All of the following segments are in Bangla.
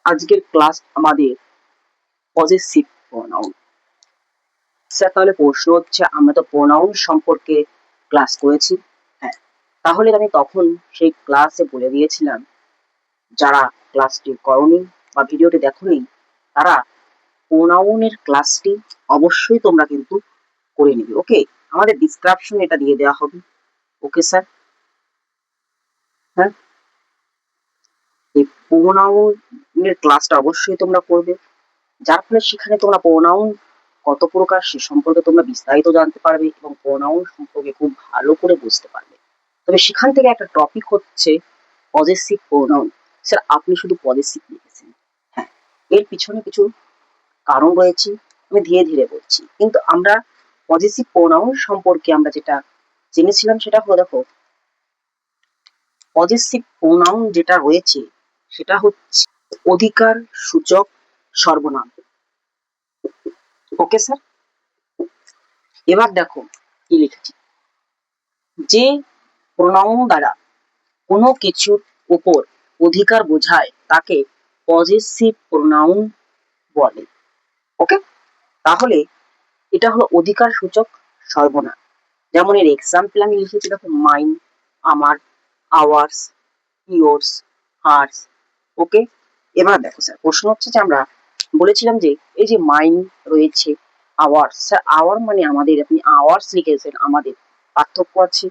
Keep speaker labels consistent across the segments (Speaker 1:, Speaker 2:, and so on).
Speaker 1: আজকের ক্লাস আমাদের পজেসিভ প্রোনাউন। স্যার তাহলে প্রশ্ন হচ্ছে, আমরা তো প্রোনাউন সম্পর্কে ক্লাস করেছি। হ্যাঁ, তাহলে আমি তখন সেই ক্লাসে বলে দিয়েছিলাম, যারা ক্লাসটি করনি বা ভিডিওটি দেখোনি তারা প্রোনাউনের ক্লাসটি অবশ্যই তোমরা কিন্তু করে নিবে। ওকে, আমাদের ডিসক্রিপশন এটা দিয়ে দেওয়া হবে। ওকে স্যার, হ্যাঁ, এই প্রোনাউনের ক্লাসটা অবশ্যই তোমরা করবে, যার ফলে সেখানে তোমরা প্রোনাউন কত প্রকার সে সম্পর্কে তোমরা বিস্তারিত জানতে পারবে এবং প্রোনাউন সম্পর্কে খুব ভালো করে বুঝতে পারবে। তবে সেখান থেকে একটা টপিক হচ্ছে পজেসিভ প্রোনাউন। স্যার আপনি শুধু পজেসিভ লিখেছেন, হ্যাঁ, এর পিছনে কিছু কারণ রয়েছে, আমি ধীরে ধীরে বলছি। কিন্তু আমরা পজেসিভ প্রোনাউন সম্পর্কে আমরা যেটা জেনেছিলাম সেটা হলো, দেখো, পজেসিভ প্রোনাউন যেটা রয়েছে সেটা হচ্ছে অধিকার সূচক সর্বনাম। ওকে স্যার, এবার দেখো কি লিখেছি, যে প্রোনাউন দ্বারা কোনো কিছুর উপর অধিকার বোঝায় তাকে পজেসিভ প্রোনাউন বলে। ওকে, তাহলে এটা হলো অধিকার সূচক সর্বনাম। যেমন এর এক্সাম্পল আমি লিখেছি, দেখো, মাইন, আমার, আওয়ার্স, ইয়োর্স, হার্স। ওকে, এবার দেখো স্যার প্রশ্ন হচ্ছে যে আমরা বলেছিলাম যে এই যে মাইন রয়েছে, আওয়ার্স, স্যার আওয়ার মানে আমাদের, আপনি আওয়ার্স লিখেছেন, আমাদের পার্থক্য আছে।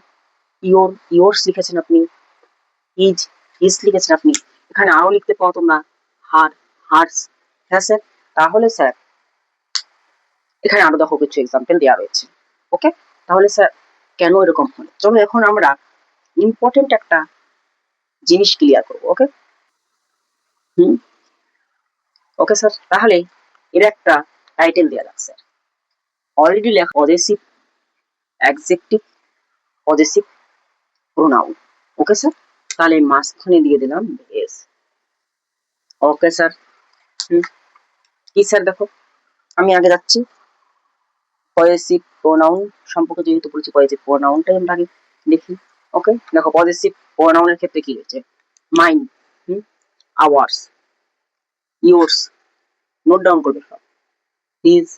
Speaker 1: ইয়োর্স লিখেছেন আপনি, ইজ লিখেছেন আপনি, এখানে আরো লিখতে পাও তোমরা হার্স। হ্যাঁ স্যার, তাহলে স্যার এখানে আরো দেখো কিছু এক্সাম্পল দেওয়া রয়েছে। ওকে, তাহলে স্যার কেন এরকম হলো, চলো এখন আমরা ইম্পর্টেন্ট একটা জিনিস ক্লিয়ার করবো। ওকে, হুম, ওকে স্যার, তাহলে এর একটা টাইটেল দেওয়া যাক স্যার, অলরেডি লেখা possessive adjective possessive pronoun. Okay sir, তাহলে মাঝখানে দিয়ে দিলাম এস। ওকে স্যার, কি স্যার, দেখো আমি আগে যাচ্ছি পজেসিভ প্রোনাউন সম্পর্কে, যেহেতু বলছি পজেসিভ প্রোনাউনটাই আমরা আগে দেখি। ওকে, দেখো পজেসিভ প্রোনাউনের ক্ষেত্রে কি রয়েছে, mine, hours, yours, note down করবে সব, হিজ,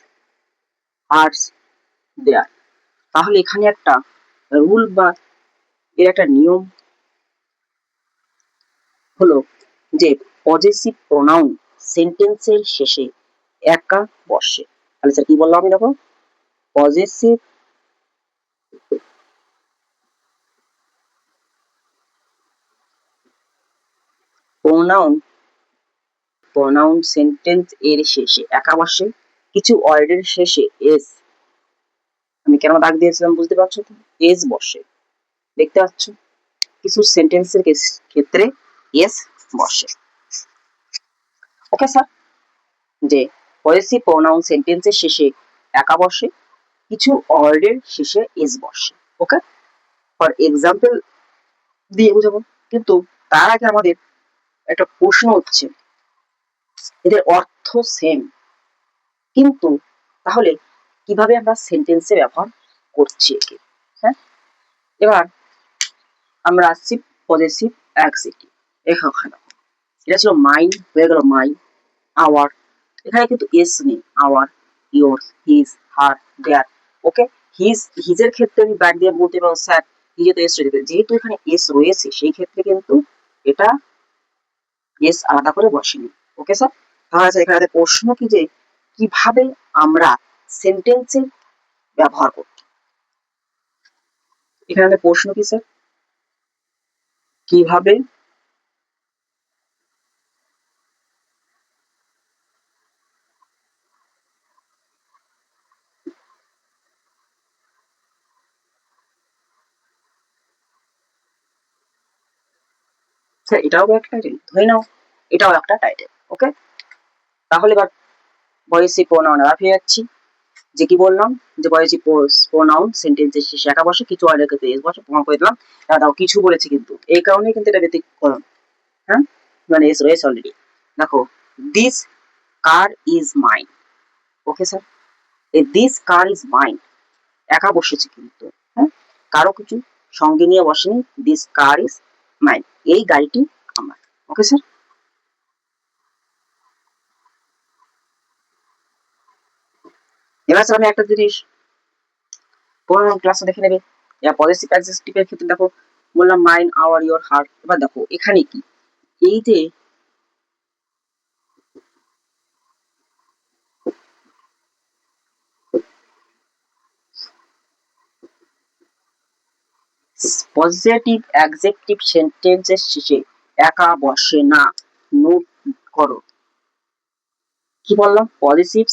Speaker 1: হার্স, দেয়ার। তাহলে এখানে একটা রুল বা এর একটা নিয়ম হলো যে পজেসিভ প্রোনাউন সেন্টেন্সের শেষে একা বসে। তাহলে স্যার কি বললাম আমি, দেখো, পজেসিভ প্রোনাউন সেন্টেন্স এর শেষে একা বসে, কিছু ওয়ার্ডের শেষে এস, আমি কেন দাগ দিয়েছিলাম বুঝতে পারছো তো, এস বসে, দেখতে পাচ্ছ, কিছু সেন্টেন্সের ক্ষেত্রে এস বসে। ওকে স্যার, যে পজেসিভ প্রোনাউন সেন্টেন্সের শেষে একা বসে, কিছু ওয়ার্ডের শেষে এস বসে। ওকে, ফর এক্সাম্পল দিয়ে বুঝাবো, কিন্তু তার আগে আমাদের একটা প্রশ্ন হচ্ছে, এদের অর্থ সেম, কিন্তু তাহলে কিভাবে আমরা সেন্টেন্সে ব্যবহার করছি একে। হ্যাঁ, এবার আমরা আসছি পজেসিভ অ্যাডজেক্টিভ। এখানে এটা ছিল মাইন, হয়ে গেল মাই, আওয়ার, এখানে কিন্তু এস নেই, আওয়ার, ইয়োর্স, হিজ, হার, দেয়ার। ওকে, হিজের ক্ষেত্রে আমি ব্যাক দিয়ে বলতে পারবো স্যার হিজে তো এস রয়েছে, যেহেতু এখানে এস রয়েছে সেই ক্ষেত্রে কিন্তু এটা এস আলাদা করে বসেনি। ওকে স্যার, তাহলে এখানে প্রশ্ন কি যে কিভাবে আমরা সেন্টেন্সে ব্যবহার করব, এখানে প্রশ্ন কি স্যার, কিভাবে স্যার, এটাও একটা টাইটেল ধরে নাও, এটাও একটা টাইটেল। ওকে, তাহলে এবার পজেসিভ প্রোনাউন আবার ফিরে যাচ্ছি, যে কি বললাম, যে পজেসিভ প্রোনাউন সেন্টেন্সের শেষে একা বসে, কিছু ওয়ার্ডের ক্ষেত্রে এস বসে, প্রমাণ করে দিলাম। দাও কিছু বলেছি কিন্তু এই কারণে কিন্তু এটা ব্যতিক্রম, হ্যাঁ, মানে এস রয়েছে অলরেডি। দেখো, this car is mine. Okay sir, এই দিস কার ইজ মাইন একা বসেছে কিন্তু, হ্যাঁ, কারো কিছু সঙ্গে নিয়ে বসেনি, দিস কার ইজ মাইন, এই গাড়িটি আমার। ওকে স্যার, এবার স্যার আমি একটা জিনিস 15 ক্লাসে দেখে নেবে, পজিটিভ অ্যাডজেক্টিভের ক্ষেত্রে দেখো বললাম মাইন্ড, আওয়ার, ইওর, হার্ট। এবার দেখো এখানে কি, এই যে পজিটিভ অ্যাডজেক্টিভ সেন্টেন্সের শেষে একা বসে না। নোট করো কি বললাম, পজিটিভ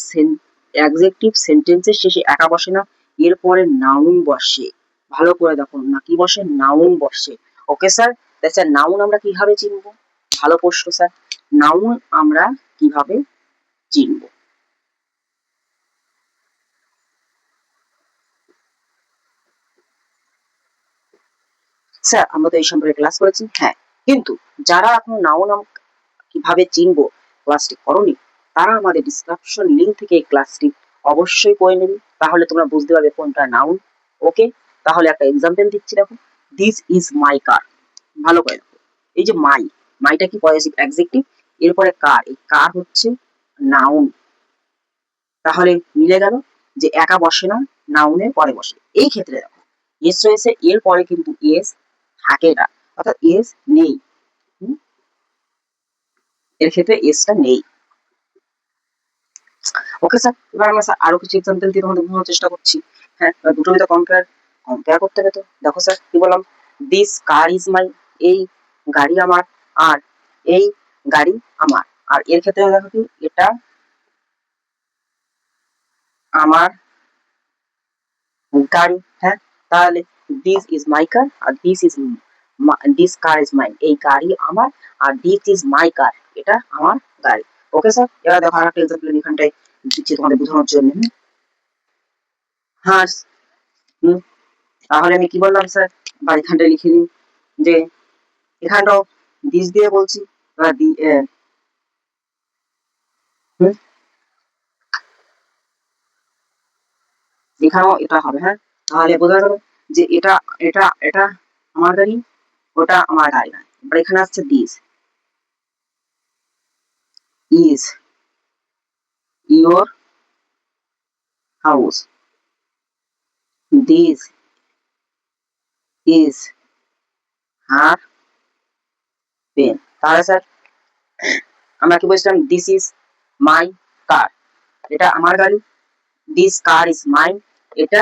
Speaker 1: অ্যাডজেক্টিভ সেন্টেন্সের শেষে একা বসে না, এরপরে নাউন বসে। ভালো করে দেখো না, কি বসে, নাউন বসে। ওকে স্যার, স্যার নাউন আমরা কিভাবে চিনবো? ভালো প্রশ্ন স্যার, নাউন আমরা কিভাবে চিনবো? স্যার আমরা তো এই সম্পর্কে ক্লাস করেছি, হ্যাঁ, কিন্তু যারা এখন নাউন কিভাবে চিনবো ক্লাসটি করনি, তারা আমাদের ডিসক্রিপশন লিঙ্ক থেকে এই ক্লাসটি অবশ্যই করে নেবে, তাহলে তোমরা বুঝতে পারবে কোনটা নাউন। ওকে, তাহলে একটা এক্সাম্পল দিচ্ছি, দেখো দিস ইজ মাই কার। ভালো করে দেখো, এই যে মাই, মাইটা কি পজিটিভ অ্যাডজেক্টিভ, এরপরে কার, এই কার হচ্ছে নাউন। তাহলে মিলে গেল যে একা বসে না, নাউনের পরে বসে। এই ক্ষেত্রে দেখো এস রয়েছে, এর পরে কিন্তু এস থাকে না, অর্থাৎ এস নেই। হুম, এর ক্ষেত্রে এসটা নেই। ওকে স্যার, এবার আমরা স্যার আরো কিছু এক্সাম্পল দিয়ে তোমাদের বোঝানোর চেষ্টা করছি। হ্যাঁ, দুটোর ভিতরে কম্পেয়ার কম্পেয়ার করতে হবে তো। দেখো স্যার কি বললাম, দিস কার ইজ মাই, এই গাড়ি আমার, আর এই গাড়ি আমার। আর এর ক্ষেত্রে দেখো কি, এটা আমার গাড়ি, হ্যাঁ, তাহলে দিস ইজ মাই কার আর দিস কার ইজ মাইন, এই গাড়ি আমার আর দিস ইজ মাই কার, এটা আমার গাড়ি। ওকে স্যার, এবার দেখো আর একটা এক্সাম্পল এখানটায় দিচ্ছি তোমাদের বোঝানোর জন্য। হ্যাঁ, হুম, তাহলে আমি কি বললাম স্যার, বা এখানটা লিখে নিই যে এখানটাও দিস দিয়ে বলছি, বা হুম, এখানেও এটা হবে, হ্যাঁ, তাহলে বোঝা গেল যে এটা এটা এটা আমার গাড়ি, ওটা আমার গাড়ি না। এবার এখানে আসছে this is your house, this is her pen. তাহলে স্যার আমরা কি বলছিলাম, দিস ইজ মাই কার, এটা আমার গাড়ি, দিস কার ইজ মাইন, এটা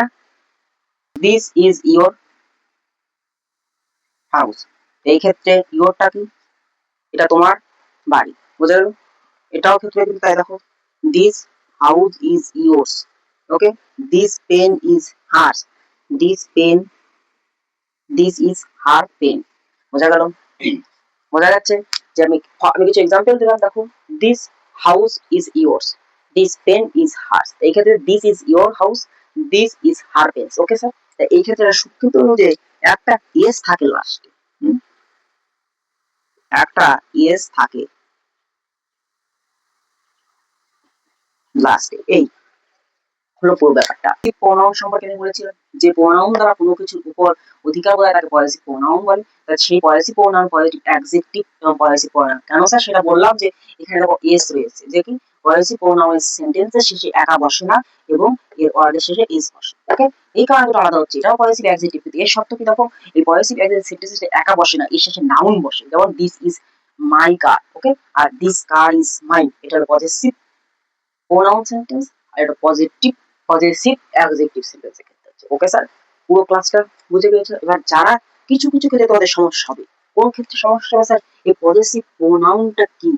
Speaker 1: দিস ইজ ইয়োর হাউস। এই ক্ষেত্রে ইয়োরটা কি, এটা তোমার বাড়ি, বুঝা গেল। এটাও ক্ষেত্রে কিন্তু তাই, দেখো this house is yours, okay, this pen is hers, this pen, this is her pen. বোঝা গেল, বোঝা যাচ্ছে যে আমি আমি কিছু এক্সাম্পল দিলাম। দেখো this house is yours, this pen is hers, এই ক্ষেত্রে this is your house, this is her pen. Okay sir, এই ক্ষেত্রে সূত্র অনুযায়ী একটা এস থাকে লাস্টে, একটা এস থাকে লাস্টে, এই হলো পুরো ব্যাপারটা। এই প্রোনাউন সম্পর্কে আমি বলেছিলাম যে প্রোনাউন দ্বারা কোনো কিছুর উপর অধিকার বলে তাকে পজিটিভ প্রোনাউন বলে। সেই পজিটিভ প্রোনাউন পজিটিভ অ্যাডজেক্টিভ এবং পজিটিভ প্রোনাউন, কেন স্যার সেটা বললাম যে এখানে দেখো এস রয়েছে, যে কি পজিটিভ প্রোনাউনের সেন্টেন্সের শেষে একা বসে না এবং এর ওয়ার্ডের শেষে এস বসে। ওকে, এই কারণে দুটো আলাদা হচ্ছে, এটাও পজিটিভ অ্যাডজেক্টিভ, কিন্তু এর শর্ত কি দেখো, এই পজিটিভ অ্যাডজেক্টিভ সেন্টেন্সের শেষে একা বসে না, এর শেষে নাউন বসে, যেমন this is my car. Okay, আর দিস কার ইজ মাইন, এটা হলো পজিটিভ প্রোনাউন সেন্টেন্স, আর এটা পজিটিভ অ্যাডজেক্টিভ সেন্টেন্সের ক্ষেত্রে হচ্ছে। ওকে স্যার, পুরো ক্লাসটা বুঝে গেছো। এবার যারা কিছু কিছু ক্ষেত্রে তোমাদের সমস্যা হবে, কোন ক্ষেত্রে সমস্যা হবে স্যার, এই পজিটিভ প্রোনাউনটা কি।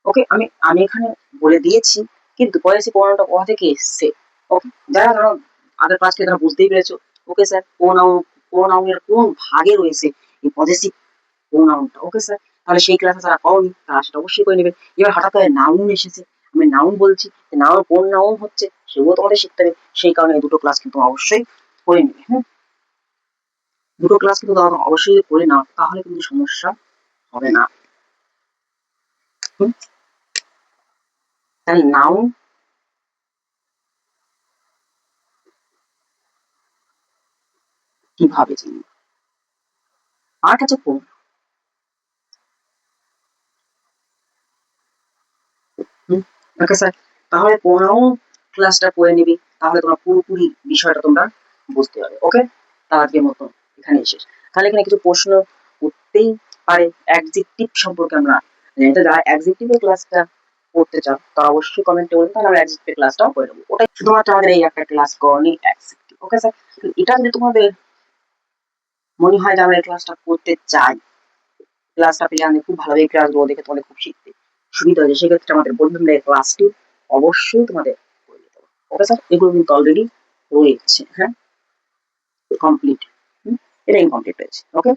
Speaker 1: ওকে, আমি আমি এখানে বলে দিয়েছি, কিন্তু পজিটিভ প্রোনাউনটা কোথা থেকে এসছে। ওকে, যারা ধরো আগের ক্লাসকে তারা বুঝতেই পেরেছো। ওকে স্যার, প্রোনাউনের কোন ভাগে রয়েছে এই পজিটিভ প্রোনাউনটা। ওকে স্যার, তাহলে সেই ক্লাসে যারা পাওনি তারা সেটা অবশ্যই করে নেবে। এবার হঠাৎ করে নাউন এসেছে, আমি নাউন বলছি, নাউন কোন নাউন হচ্ছে সেগুলো তোমাদের শিখতে হবে। সেই কারণে এই দুটো ক্লাস কিন্তু অবশ্যই করে নেবে। হ্যাঁ, দুটো ক্লাস কিন্তু তোমরা অবশ্যই করে নাও, তাহলে কিন্তু সমস্যা হবে না। হুম, তাহলে নাউন কিভাবে চিনবো, আর কাছে কোন। ওকে স্যার, তাহলে প্রোনাউন ক্লাসটা করে নিবি। তাহলে তোমরা পুরোপুরি বিষয়টা তোমরা বুঝতে পারবে। ওকে, তার আজকের মতো এখানে শেষ। তাহলে এখানে কিছু প্রশ্ন করতেই পারে অ্যাডজেক্টিভ সম্পর্কে আমরা এটা যারা অ্যাডজেক্টিভের ক্লাসটা করতে চাও তারা অবশ্যই কমেন্টে বলুন, তাহলে আমরা অ্যাডজেক্টিভ ক্লাসটাও করে দেবো। ওটাই শুধুমাত্র আমাদের এই একটা ক্লাস করনি অ্যাডজেক্টিভ। ওকে স্যার, এটা যদি তোমাদের মনে হয় যে আমরা এই ক্লাসটা করতে চাই, ক্লাসটা পেলে আমি খুব ভালোভাবে ক্লাসগুলো দেখে তোমাদের খুব শিখতে সুবিধা হয়েছে, সেক্ষেত্রে আমাদের বন্ধুদের ক্লাসটি অবশ্যই তোমাদের করে দিতে হবে। ওকে স্যার, এগুলো কিন্তু অলরেডি রয়েছে, হ্যাঁ, কমপ্লিট, এটা ইনকমপ্লিট হয়েছে। ওকে।